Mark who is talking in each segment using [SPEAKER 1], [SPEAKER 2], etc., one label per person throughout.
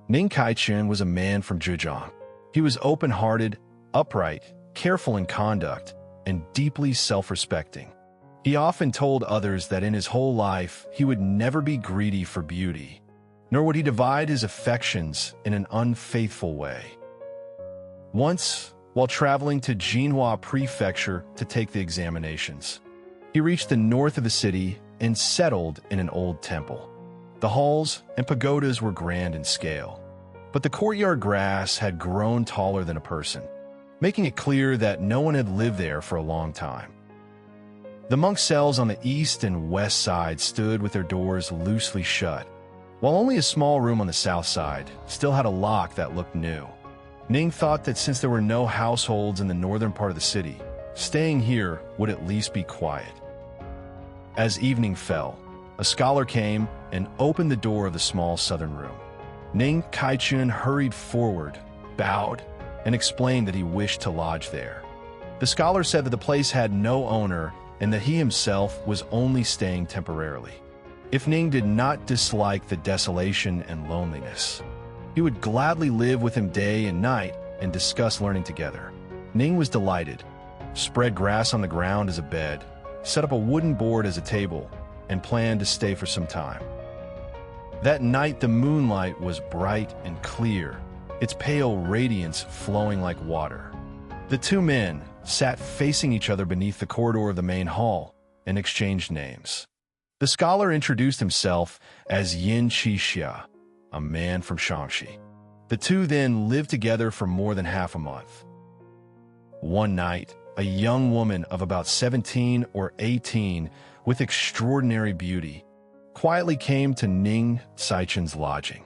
[SPEAKER 1] Ning Caichen was a man from Zhejiang. He was open-hearted, upright, careful in conduct, and deeply self-respecting. He often told others that in his whole life he would never be greedy for beauty, nor would he divide his affections in an unfaithful way. Once, while traveling to Jinhua Prefecture to take the examinations, he reached the north of the city and settled in an old temple. The halls and pagodas were grand in scale, but the courtyard grass had grown taller than a person, making it clear that no one had lived there for a long time. The monk cells on the east and west side stood with their doors loosely shut, while only a small room on the south side still had a lock that looked new. Ning thought that since there were no households in the northern part of the city, staying here would at least be quiet. As evening fell, a scholar came and opened the door of the small southern room. Ning Caichen hurried forward, bowed, and explained that he wished to lodge there. The scholar said that the place had no owner and that he himself was only staying temporarily. If Ning did not dislike the desolation and loneliness, he would gladly live with him day and night and discuss learning together. Ning was delighted, spread grass on the ground as a bed, set up a wooden board as a table, and planned to stay for some time. That night the moonlight was bright and clear, its pale radiance flowing like water. The two men sat facing each other beneath the corridor of the main hall and exchanged names. The scholar introduced himself as Nie Xiaoqian, a man from Shaanxi. The two then lived together for more than half a month. One night, a young woman of about 17 or 18 with extraordinary beauty quietly came to Ning Caichen's lodging.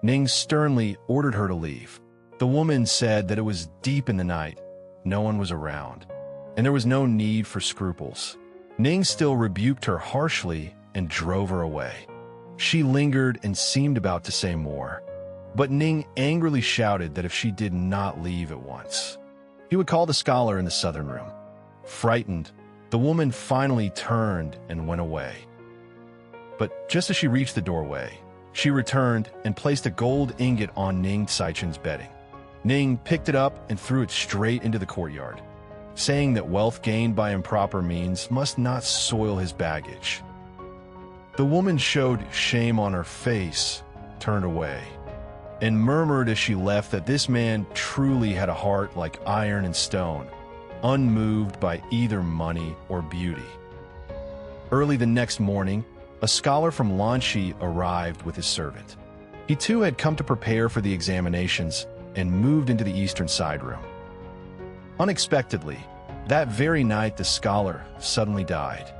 [SPEAKER 1] Ning sternly ordered her to leave. The woman said that it was deep in the night, no one was around, and there was no need for scruples. Ning still rebuked her harshly and drove her away. She lingered and seemed about to say more, but Ning angrily shouted that if she did not leave at once, he would call the scholar in the southern room. Frightened, the woman finally turned and went away. But just as she reached the doorway, she returned and placed a gold ingot on Ning Caichen's bedding. Ning picked it up and threw it straight into the courtyard, saying that wealth gained by improper means must not soil his baggage. The woman showed shame on her face, turned away, and murmured as she left that this man truly had a heart like iron and stone, unmoved by either money or beauty. Early the next morning, a scholar from Lanxi arrived with his servant. He too had come to prepare for the examinations and moved into the eastern side room. Unexpectedly, that very night the scholar suddenly died.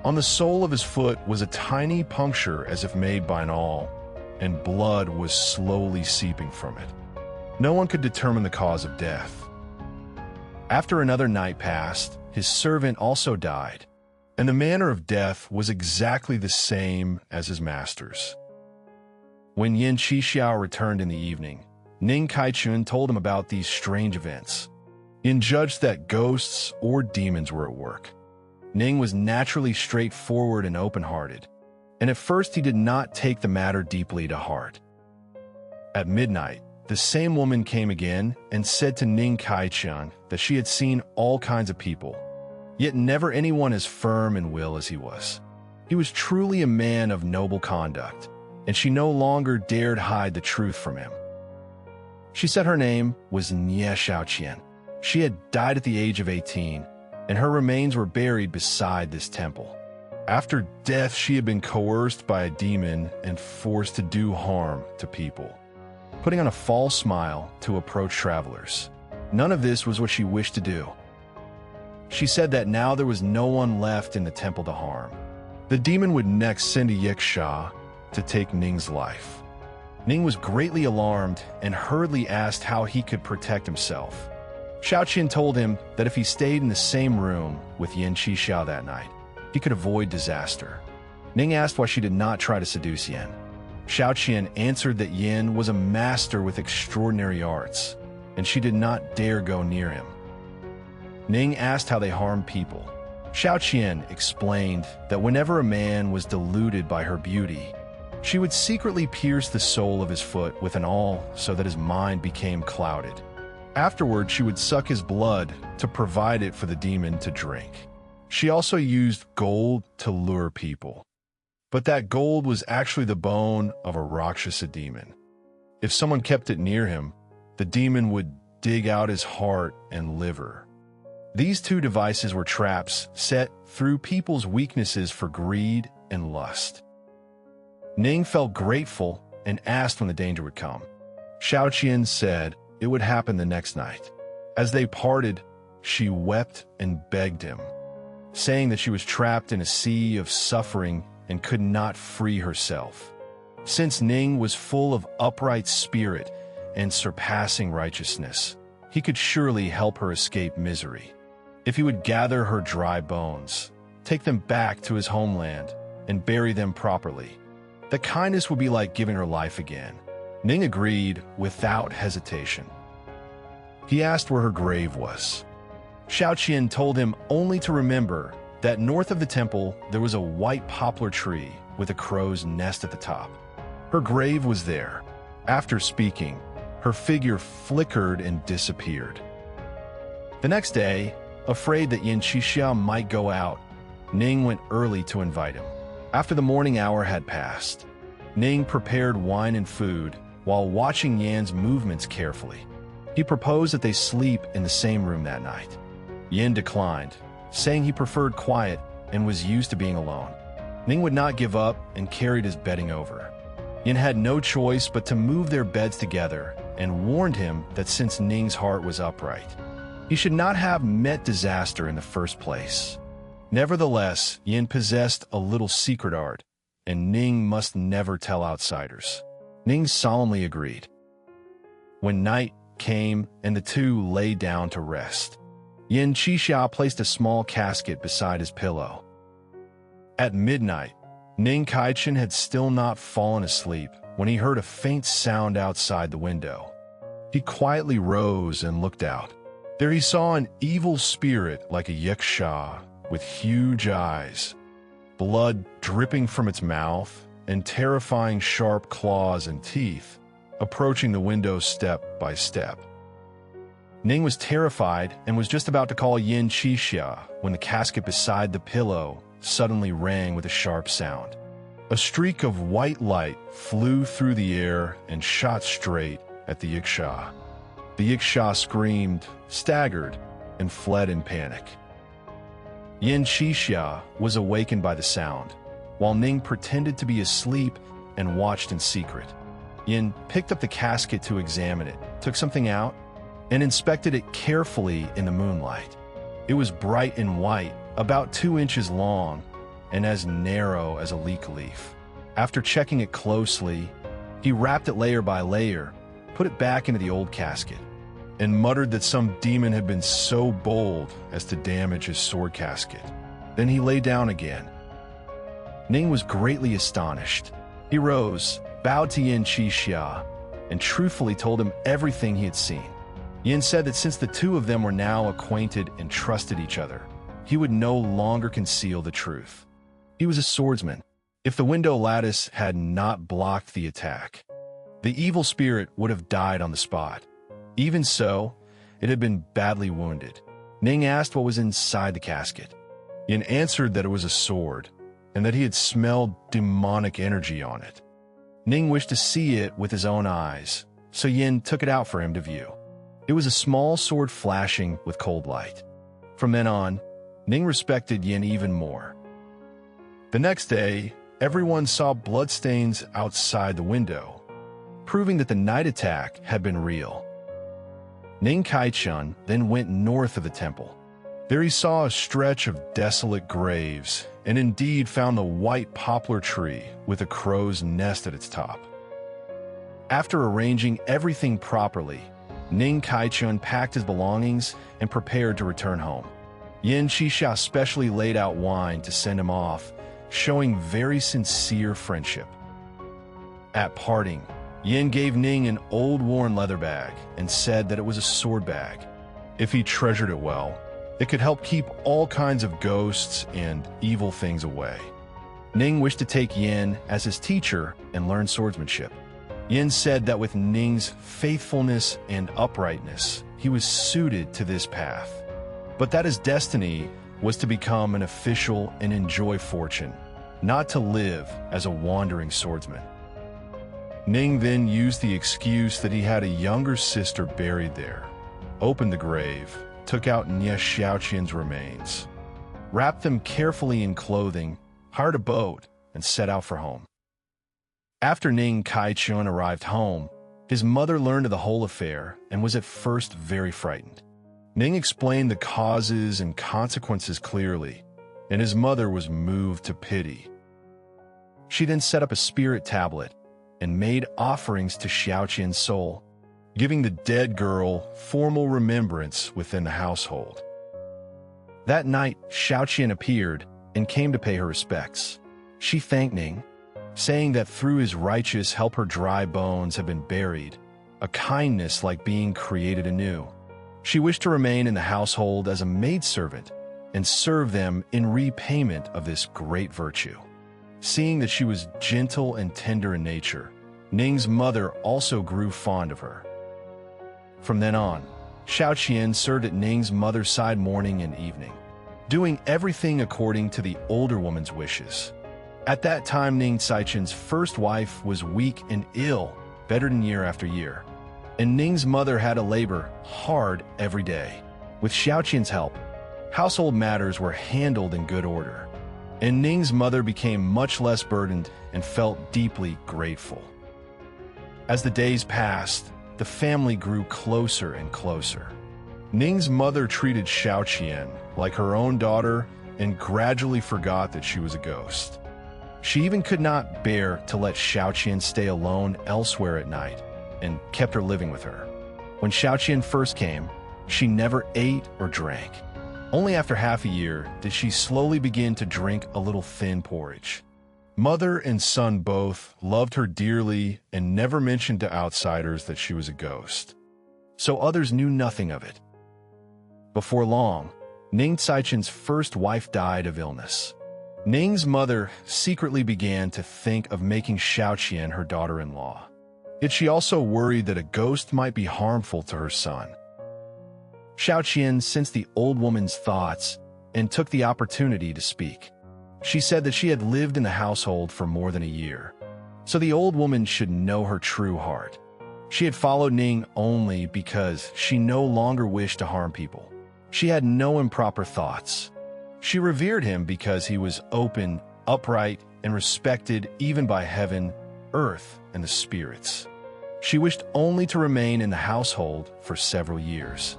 [SPEAKER 1] On the sole of his foot was a tiny puncture as if made by an awl, and blood was slowly seeping from it. No one could determine the cause of death. After another night passed, his servant also died, and the manner of death was exactly the same as his master's. When Nie Xiaoqian returned in the evening, Ning Caichen told him about these strange events. He judged that ghosts or demons were at work. Ning was naturally straightforward and open-hearted, and at first he did not take the matter deeply to heart. At midnight, the same woman came again and said to Ning Caichen that she had seen all kinds of people, yet never anyone as firm in will as he was. He was truly a man of noble conduct, and she no longer dared hide the truth from him. She said her name was Nie Xiaoqian. She had died at the age of 18, and her remains were buried beside this temple. After death, she had been coerced by a demon and forced to do harm to people, putting on a false smile to approach travelers. None of this was what she wished to do. She said that now there was no one left in the temple to harm. The demon would next send a yiksha to take Ning's life. Ning was greatly alarmed and hurriedly asked how he could protect himself. Xiaoqian told him that if he stayed in the same room with Yin Xiaoqian that night, he could avoid disaster. Ning asked why she did not try to seduce Yin. Xiaoqian answered that Yin was a master with extraordinary arts, and she did not dare go near him. Ning asked how they harmed people. Xiaoqian explained that whenever a man was deluded by her beauty, She would secretly pierce the sole of his foot with an awl so that his mind became clouded. Afterward, she would suck his blood to provide it for the demon to drink. She also used gold to lure people. But that gold was actually the bone of a Rakshasa demon. If someone kept it near him, the demon would dig out his heart and liver. These two devices were traps set through people's weaknesses for greed and lust. Ning felt grateful and asked when the danger would come. Xiaoqian said it would happen the next night. As they parted, she wept and begged him, saying that she was trapped in a sea of suffering and could not free herself. Since Ning was full of upright spirit and surpassing righteousness, he could surely help her escape misery. If he would gather her dry bones, take them back to his homeland, and bury them properly, the kindness would be like giving her life again. Ning agreed without hesitation. He asked where her grave was. Xiaoqian told him only to remember that north of the temple there was a white poplar tree with a crow's nest at the top. Her grave was there. After speaking, her figure flickered and disappeared. The next day, afraid that Nie Xiaoqian might go out, Ning went early to invite him. After the morning hour had passed, Ning prepared wine and food while watching Yan's movements carefully. He proposed that they sleep in the same room that night. Yan declined, saying he preferred quiet and was used to being alone. Ning would not give up and carried his bedding over. Yan had no choice but to move their beds together and warned him that since Ning's heart was upright, he should not have met disaster in the first place. Nevertheless, Yan possessed a little secret art, and Ning must never tell outsiders. Ning solemnly agreed. When night came and the two lay down to rest, Nie Xiaoqian placed a small casket beside his pillow. At midnight, Ning Caichen had still not fallen asleep when he heard a faint sound outside the window. He quietly rose and looked out. There he saw an evil spirit like a yiksha with huge eyes, blood dripping from its mouth, and terrifying sharp claws and teeth, approaching the window step by step. Ning was terrified and was just about to call Nie Xiaoqian when the casket beside the pillow suddenly rang with a sharp sound. A streak of white light flew through the air and shot straight at the yiksha. The yiksha screamed, staggered, and fled in panic. Nie Xiaoqian was awakened by the sound, while Ning pretended to be asleep and watched in secret. Yin picked up the casket to examine it, took something out, and inspected it carefully in the moonlight. It was bright and white, about 2 inches long, and as narrow as a leek leaf. After checking it closely, he wrapped it layer by layer, put it back into the old casket, and muttered that some demon had been so bold as to damage his sword casket. Then he lay down again. Ning was greatly astonished. He rose, bowed to Nie Xiaoqian, and truthfully told him everything he had seen. Yin said that since the two of them were now acquainted and trusted each other, he would no longer conceal the truth. He was a swordsman. If the window lattice had not blocked the attack, the evil spirit would have died on the spot. Even so, it had been badly wounded. Ning asked what was inside the casket. Yin answered that it was a sword, and that he had smelled demonic energy on it. Ning wished to see it with his own eyes, so Yin took it out for him to view. It was a small sword flashing with cold light. From then on, Ning respected Yin even more. The next day, everyone saw bloodstains outside the window, proving that the night attack had been real. Ning Caichen then went north of the temple. There he saw a stretch of desolate graves, and indeed found the white poplar tree with a crow's nest at its top. After arranging everything properly, Ning Caichen packed his belongings and prepared to return home. Nie Xiaoqian specially laid out wine to send him off, showing very sincere friendship. At parting, Yin gave Ning an old worn leather bag and said that it was a sword bag. If he treasured it well, it could help keep all kinds of ghosts and evil things away. Ning wished to take Yin as his teacher and learn swordsmanship. Yin said that with Ning's faithfulness and uprightness, he was suited to this path, but that his destiny was to become an official and enjoy fortune, not to live as a wandering swordsman. Ning then used the excuse that he had a younger sister buried there, opened the grave, took out Nie Xiaoqian's remains, wrapped them carefully in clothing, hired a boat, and set out for home. After Ning Caichen arrived home, his mother learned of the whole affair and was at first very frightened. Ning explained the causes and consequences clearly, and his mother was moved to pity. She then set up a spirit tablet and made offerings to Xiaoqian's soul, giving the dead girl formal remembrance within the household. That night, Xiaoqian appeared and came to pay her respects. She thanked Ning, saying that through his righteous help her dry bones have been buried, a kindness like being created anew. She wished to remain in the household as a maidservant and serve them in repayment of this great virtue. Seeing that she was gentle and tender in nature, Ning's mother also grew fond of her. From then on, Xiaoqian served at Ning's mother's side morning and evening, doing everything according to the older woman's wishes. At that time, Ning Caichen's first wife was weak and ill, bedridden year after year, and Ning's mother had to labor hard every day. With Xiaoqian's help, household matters were handled in good order, and Ning's mother became much less burdened and felt deeply grateful. As the days passed, the family grew closer and closer. Ning's mother treated Xiaoqian like her own daughter and gradually forgot that she was a ghost. She even could not bear to let Xiaoqian stay alone elsewhere at night and kept her living with her. When Xiaoqian first came, she never ate or drank. Only after half a year did she slowly begin to drink a little thin porridge. Mother and son both loved her dearly and never mentioned to outsiders that she was a ghost, so others knew nothing of it. Before long, Ning Caichen's first wife died of illness. Ning's mother secretly began to think of making Xiaoqian her daughter-in-law. Yet she also worried that a ghost might be harmful to her son. Xiaoqian sensed the old woman's thoughts and took the opportunity to speak. She said that she had lived in the household for more than a year, so the old woman should know her true heart. She had followed Ning only because she no longer wished to harm people. She had no improper thoughts. She revered him because he was open, upright, and respected even by heaven, earth, and the spirits. She wished only to remain in the household for several years.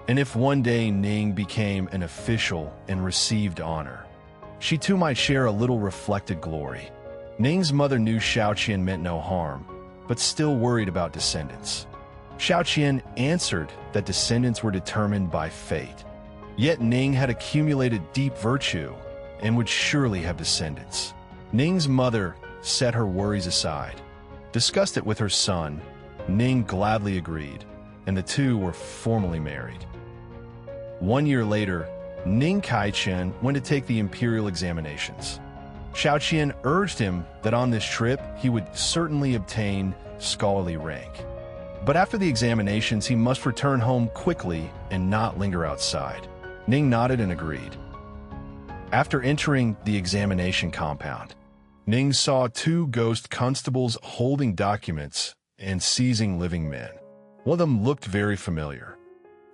[SPEAKER 1] And if one day Ning became an official and received honor, she too might share a little reflected glory. Ning's mother knew Xiaoqian meant no harm, but still worried about descendants. Xiaoqian answered that descendants were determined by fate. Yet Ning had accumulated deep virtue and would surely have descendants. Ning's mother set her worries aside, discussed it with her son. Ning gladly agreed, and the two were formally married. 1 year later, Ning Caichen went to take the imperial examinations. Xiaoqian urged him that on this trip he would certainly obtain scholarly rank. But after the examinations, he must return home quickly and not linger outside. Ning nodded and agreed. After entering the examination compound, Ning saw 2 ghost constables holding documents and seizing living men. One of them looked very familiar.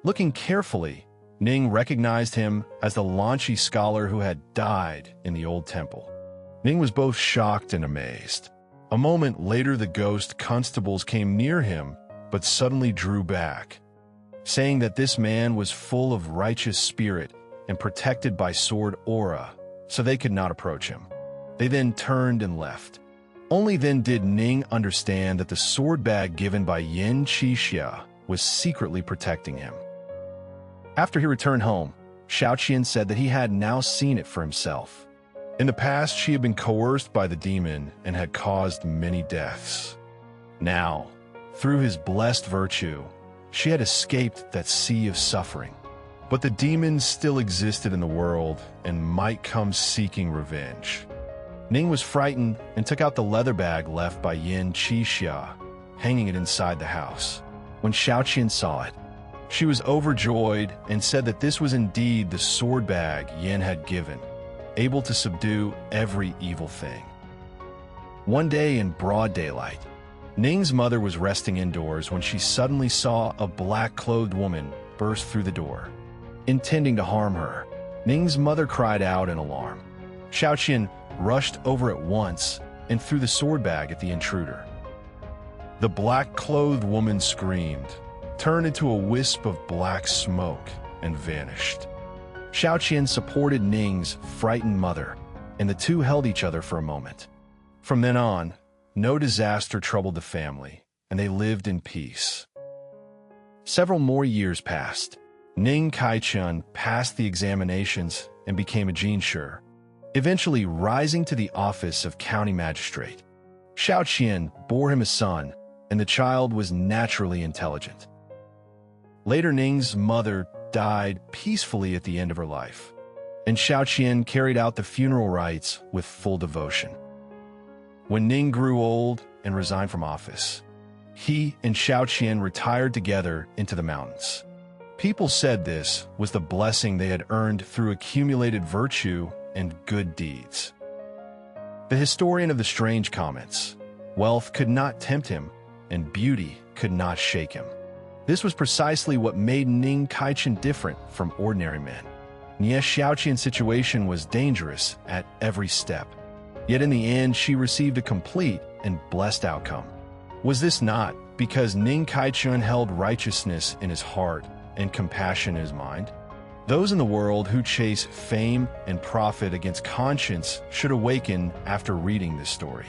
[SPEAKER 1] Looking carefully, Ning recognized him as the Lanchi scholar who had died in the old temple. Ning was both shocked and amazed. A moment later, the ghost constables came near him, but suddenly drew back, saying that this man was full of righteous spirit and protected by sword aura, so they could not approach him. They then turned and left. Only then did Ning understand that the sword bag given by Yin Qixia was secretly protecting him. After he returned home, Xiaoqian said that he had now seen it for himself. In the past, she had been coerced by the demon and had caused many deaths. Now, through his blessed virtue, she had escaped that sea of suffering. But the demons still existed in the world and might come seeking revenge. Ning was frightened and took out the leather bag left by Nie Xiaoqian, hanging it inside the house. When Xiaoqian saw it, she was overjoyed and said that this was indeed the sword bag Yin had given, able to subdue every evil thing. One day in broad daylight, Ning's mother was resting indoors when she suddenly saw a black-clothed woman burst through the door. Intending to harm her, Ning's mother cried out in alarm. Xiaoqian rushed over at once and threw the sword bag at the intruder. The black-clothed woman screamed, turned into a wisp of black smoke, and vanished. Xiaoqian supported Ning's frightened mother, and the two held each other for a moment. From then on, no disaster troubled the family, and they lived in peace. Several more years passed. Ning Caichen passed the examinations and became a jinshi, eventually rising to the office of county magistrate. Xiaoqian bore him a son, and the child was naturally intelligent. Later, Ning's mother died peacefully at the end of her life, and Xiaoqian carried out the funeral rites with full devotion. When Ning grew old and resigned from office, he and Xiaoqian retired together into the mountains. People said this was the blessing they had earned through accumulated virtue and good deeds. The historian of the strange comments, "Wealth could not tempt him, and beauty could not shake him." This was precisely what made Ning Caichen different from ordinary men. Nie Xiaoqian's situation was dangerous at every step. Yet in the end, she received a complete and blessed outcome. Was this not because Ning Caichen held righteousness in his heart and compassion in his mind? Those in the world who chase fame and profit against conscience should awaken after reading this story.